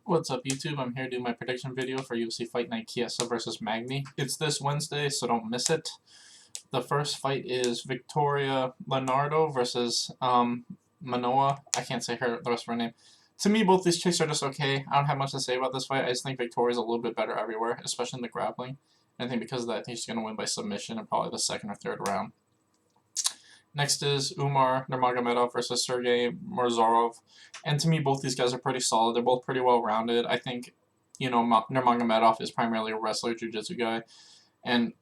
What's up YouTube? I'm here to do my prediction video for UFC Fight Night Chiesa versus Magny. It's this Wednesday, so don't miss it. The first fight is Victoria Leonardo versus Manoa. I can't say the rest of her name. To me, both these chicks are just okay. I don't have much to say about this fight. I just think Victoria's a little bit better everywhere, especially in the grappling. And I think because of that, I think she's going to win by submission in probably the second or third round. Next is Umar Nurmagomedov versus Sergey Morzarov. And to me, both these guys are pretty solid. They're both pretty well-rounded. I think, Nurmagomedov is primarily a wrestler, jiu-jitsu guy. And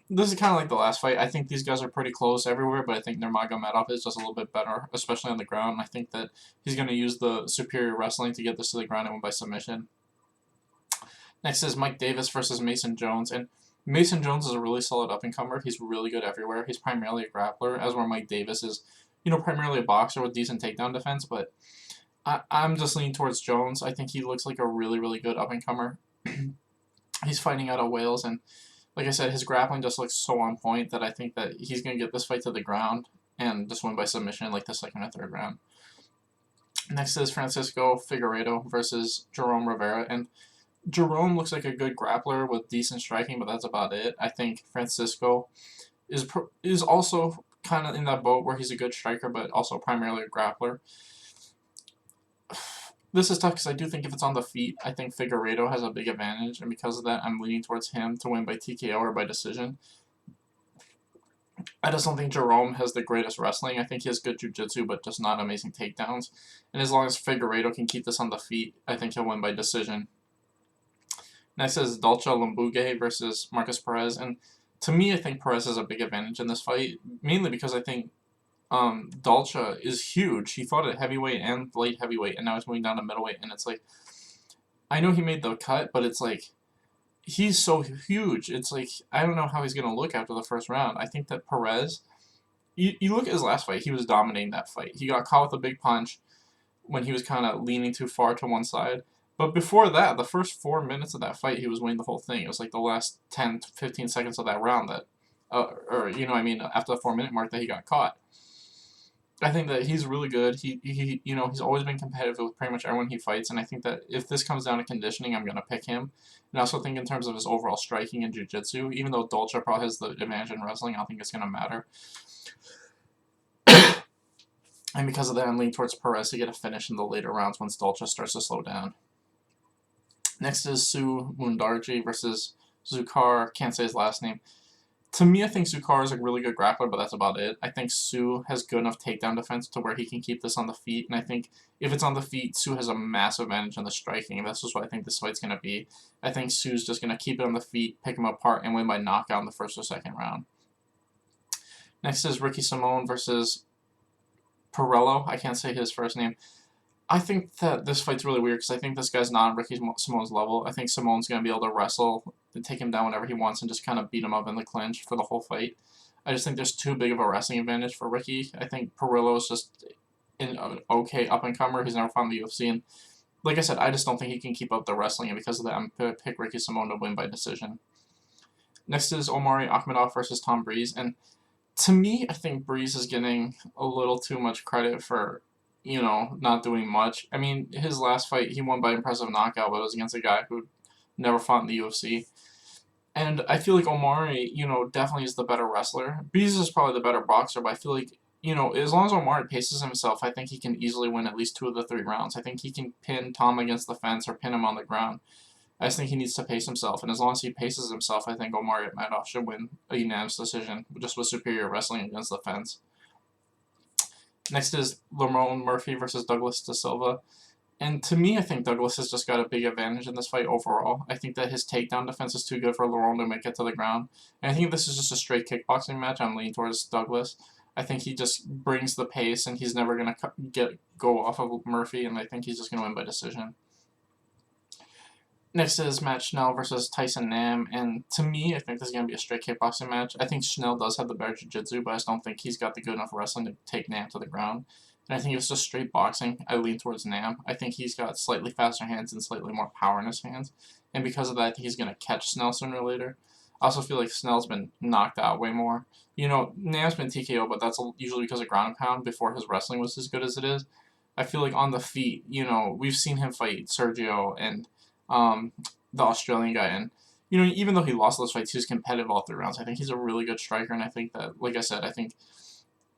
this is kind of like the last fight. I think these guys are pretty close everywhere, but I think Nurmagomedov is just a little bit better, especially on the ground. And I think that he's going to use the superior wrestling to get this to the ground and win by submission. Next is Mike Davis versus Mason Jones. And Mason Jones is a really solid up-and-comer. He's really good everywhere. He's primarily a grappler, as where Mike Davis is, primarily a boxer with decent takedown defense, but I'm just leaning towards Jones. I think he looks like a really, really good up-and-comer. He's fighting out of Wales, and like I said, his grappling just looks so on point that I think that he's going to get this fight to the ground and just win by submission in like the second or third round. Next is Francisco Figueiredo versus Jerome Rivera, and Jerome looks like a good grappler with decent striking, but that's about it. I think Francisco is also kind of in that boat where he's a good striker, but also primarily a grappler. This is tough because I do think if it's on the feet, I think Figueiredo has a big advantage, and because of that, I'm leaning towards him to win by TKO or by decision. I just don't think Jerome has the greatest wrestling. I think he has good jiu-jitsu, but just not amazing takedowns. And as long as Figueiredo can keep this on the feet, I think he'll win by decision. Next is Dalcha Lumbuge versus Marcus Perez, and to me, I think Perez has a big advantage in this fight, mainly because I think Dalcha is huge. He fought at heavyweight and light heavyweight, and now he's moving down to middleweight, and it's like, I know he made the cut, but it's like, he's so huge. It's like, I don't know how he's going to look after the first round. I think that Perez, you look at his last fight, he was dominating that fight. He got caught with a big punch when he was kind of leaning too far to one side. But before that, the first 4 minutes of that fight, he was winning the whole thing. It was like the last 10 to 15 seconds of that round that, after the 4-minute mark that he got caught. I think that he's really good. He's always been competitive with pretty much everyone he fights, and I think that if this comes down to conditioning, I'm going to pick him. And I also think in terms of his overall striking and jiu-jitsu, even though Dolce probably has the advantage in wrestling, I don't think it's going to matter. And because of that, I'm leaning towards Perez to get a finish in the later rounds once Dolce starts to slow down. Next is Su Mundarji versus Zukar. Can't say his last name. To me, I think Zukar is a really good grappler, but that's about it. I think Su has good enough takedown defense to where he can keep this on the feet, and I think if it's on the feet, Su has a massive advantage in the striking, and that's just what I think this fight's going to be. I think Su's just going to keep it on the feet, pick him apart, and win by knockout in the first or second round. Next is Ricky Simone versus Perello. I can't say his first name. I think that this fight's really weird because I think this guy's not on Ricky Simone's level. I think Simone's going to be able to wrestle and take him down whenever he wants and just kind of beat him up in the clinch for the whole fight. I just think there's too big of a wrestling advantage for Ricky. I think Perillo is just an okay up-and-comer. He's never fought in the UFC. And like I said, I just don't think he can keep up the wrestling. And because of that, I'm going to pick Ricky Simone to win by decision. Next is Omari Akhmedov versus Tom Breeze. And to me, I think Breeze is getting a little too much credit for not doing much. I mean, his last fight, he won by impressive knockout, but it was against a guy who never fought in the UFC. And I feel like Omari, definitely is the better wrestler. Breeze is probably the better boxer, but I feel like, as long as Omari paces himself, I think he can easily win at least 2 of the 3 rounds. I think he can pin Tom against the fence or pin him on the ground. I just think he needs to pace himself, and as long as he paces himself, I think Omari Akhmedov should win a unanimous decision, just with superior wrestling against the fence. Next is Lerone Murphy versus Douglas Da Silva. And to me, I think Douglas has just got a big advantage in this fight overall. I think that his takedown defense is too good for Lerone to make it to the ground. And I think this is just a straight kickboxing match. I'm leaning towards Douglas. I think he just brings the pace, and he's never going to go off of Murphy, and I think he's just going to win by decision. Next is Matt Schnell versus Tyson Nam, and to me, I think this is going to be a straight kickboxing match. I think Schnell does have the better jiu-jitsu, but I just don't think he's got the good enough wrestling to take Nam to the ground. And I think if it's just straight boxing, I lean towards Nam. I think he's got slightly faster hands and slightly more power in his hands, and because of that, I think he's going to catch Schnell sooner or later. I also feel like Snell's been knocked out way more. Nam's been TKO, but that's usually because of ground and pound before his wrestling was as good as it is. I feel like on the feet, you know, we've seen him fight Sergio and um, the Australian guy, and you know, even though he lost those fights, he was competitive all 3 rounds. I think he's a really good striker, and I think that, like I said, I think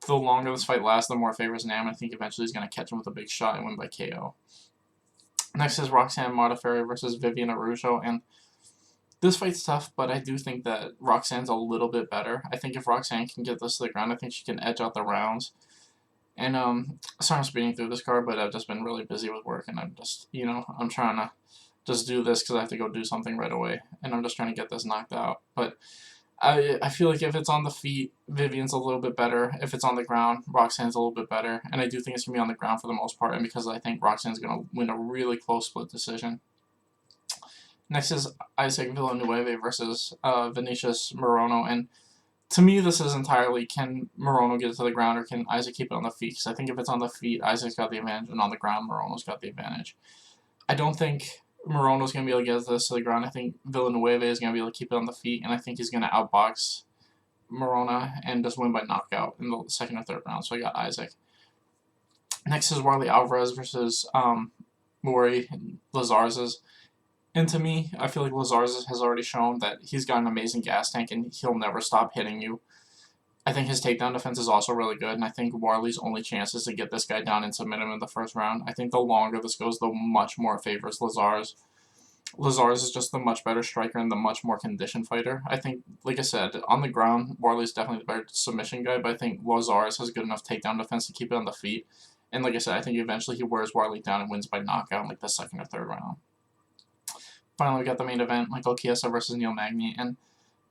the longer this fight lasts, the more it favors Nam. I think eventually he's going to catch him with a big shot and win by KO. Next is Roxanne Modafferi versus Vivian Araujo, and this fight's tough, but I do think that Roxanne's a little bit better. I think if Roxanne can get this to the ground, I think she can edge out the rounds. And sorry I'm speeding through this card, but I've just been really busy with work, and I'm just, you know, I'm trying to just do this because I have to go do something right away, and I'm just trying to get this knocked out. But I feel like if it's on the feet, Vivian's a little bit better. If it's on the ground, Roxanne's a little bit better, and I do think it's gonna be on the ground for the most part, and because I think Roxanne's gonna win a really close split decision. Next is Isaac Villanueva versus Vinicius Morono, and to me, this is entirely, can Morono get it to the ground or can Isaac keep it on the feet? Because I think if it's on the feet, Isaac's got the advantage, and on the ground, Morono's got the advantage. I don't think Morono's going to be able to get this to the ground. I think Villanueva is going to be able to keep it on the feet, and I think he's going to outbox Morona and just win by knockout in the second or third round. So I got Isaac. Next is Warley Alvarez versus Mori Lazarz. And to me, I feel like Lazarz has already shown that he's got an amazing gas tank and he'll never stop hitting you. I think his takedown defense is also really good, and I think Warley's only chance is to get this guy down and submit him in the first round. I think the longer this goes, the much more it favors Lazarz. Lazarz is just the much better striker and the much more conditioned fighter. I think, like I said, on the ground, Warley's definitely the better submission guy, but I think Lazarz has good enough takedown defense to keep it on the feet. And like I said, I think eventually he wears Warley down and wins by knockout in like the second or third round. Finally, we got the main event, Michael Chiesa versus Neil Magny, and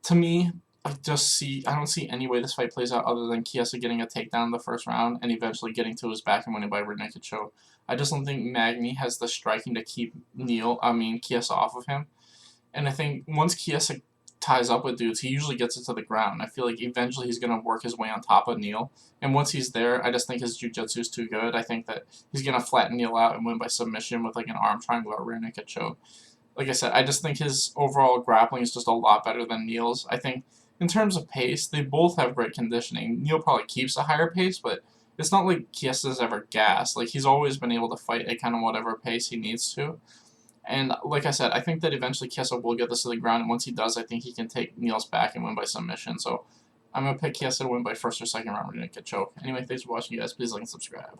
to me, I don't see any way this fight plays out other than Chiesa getting a takedown in the first round and eventually getting to his back and winning by rear naked choke. I just don't think Magny has the striking to keep Chiesa off of him, and I think once Chiesa ties up with dudes, he usually gets it to the ground. I feel like eventually he's going to work his way on top of Neil, and once he's there, I just think his jiu-jitsu is too good. I think that he's going to flatten Neil out and win by submission with like an arm triangle or rear naked choke. Like I said, I just think his overall grappling is just a lot better than Neil's. I think in terms of pace, they both have great conditioning. Neil probably keeps a higher pace, but it's not like Chiesa's ever gassed. Like, he's always been able to fight at kind of whatever pace he needs to. And like I said, I think that eventually Chiesa will get this to the ground, and once he does, I think he can take Neil's back and win by submission. So I'm going to pick Chiesa to win by first or second round rear naked choke. Anyway, thanks for watching, you guys. Please like and subscribe.